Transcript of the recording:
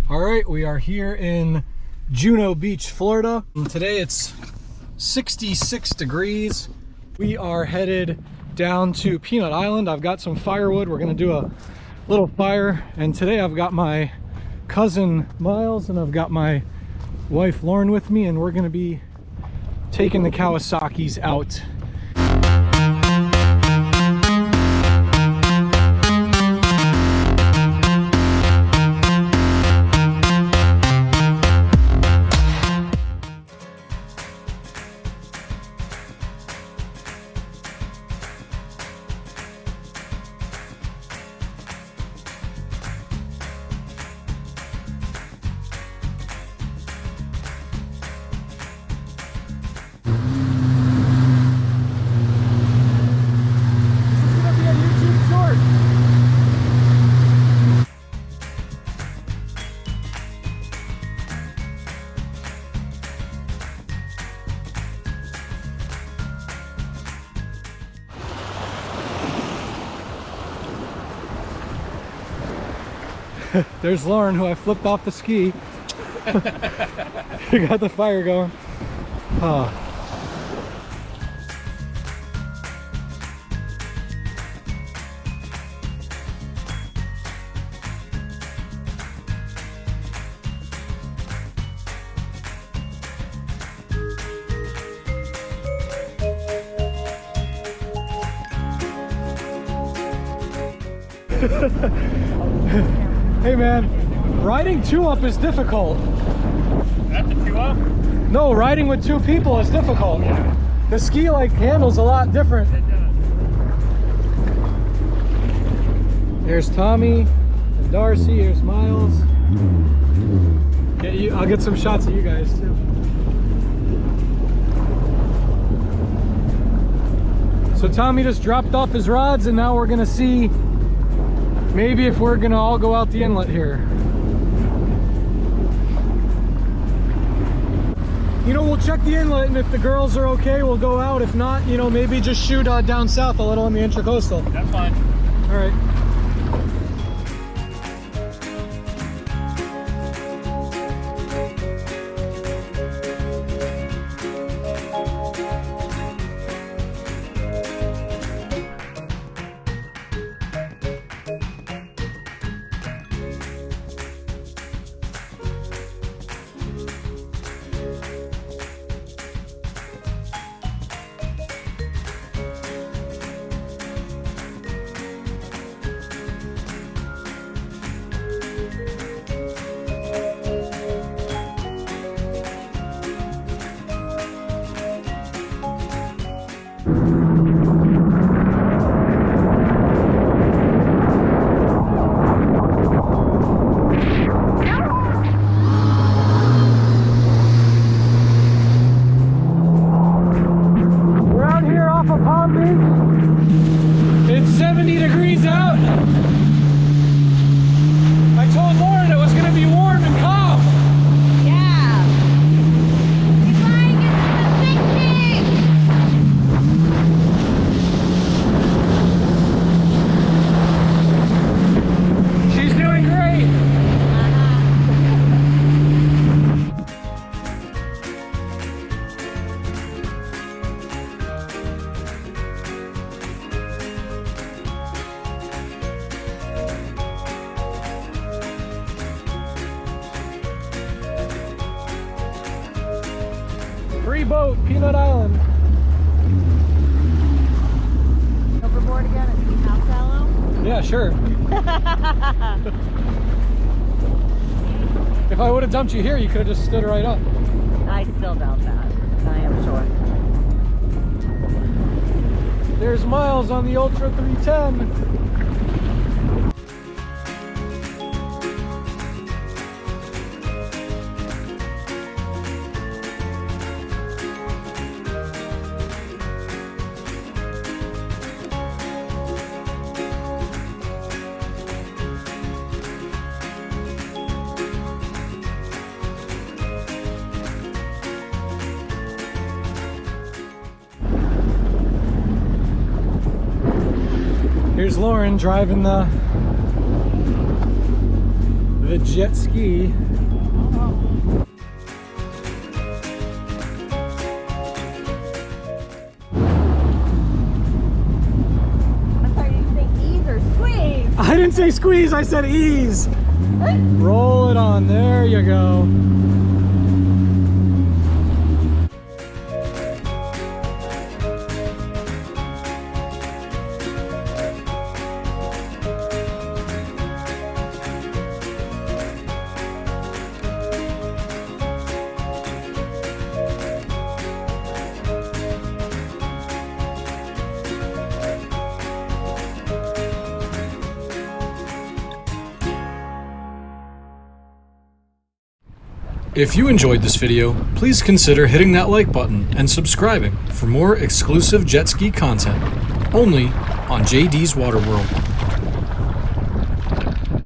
All right, we are here in Juno Beach, Florida. And today it's 66 degrees. We are headed down to Peanut Island. I've got some firewood. We're gonna do a little fire. And today I've got my cousin Miles and I've got my wife Lauren with me, and we're gonna be taking the Kawasaki's out. There's Lauren, who I flipped off the ski. We got the fire going. Oh. Hey man, riding two up is difficult. That's a two up? No, riding with two people is difficult. Yeah. The ski like handle's a lot different. It does. There's Tommy and Darcy, here's Miles. I'll get some shots of you guys too. So Tommy just dropped off his rods and now we're gonna see maybe if we're gonna all go out the inlet here. You know, we'll check the inlet, and if the girls are okay, we'll go out. If not, you know, maybe just shoot down south a little on the Intracoastal. That's fine. All right. It's 70 degrees out. I told Lauren it was going to be warm and calm. Yeah. He's flying into the 60. She's doing great. Free boat, Peanut Island. Overboard again and see how shallow? Yeah, sure. If I would have dumped you here, you could have just stood right up. I still doubt that. I am sure. There's Miles on the Ultra 310. Here's Lauren driving the to jet ski. I thought you say ease or squeeze. I didn't say squeeze, I said ease. Roll it on, there you go. If you enjoyed this video, please consider hitting that like button and subscribing for more exclusive jet ski content, only on JD's Water World.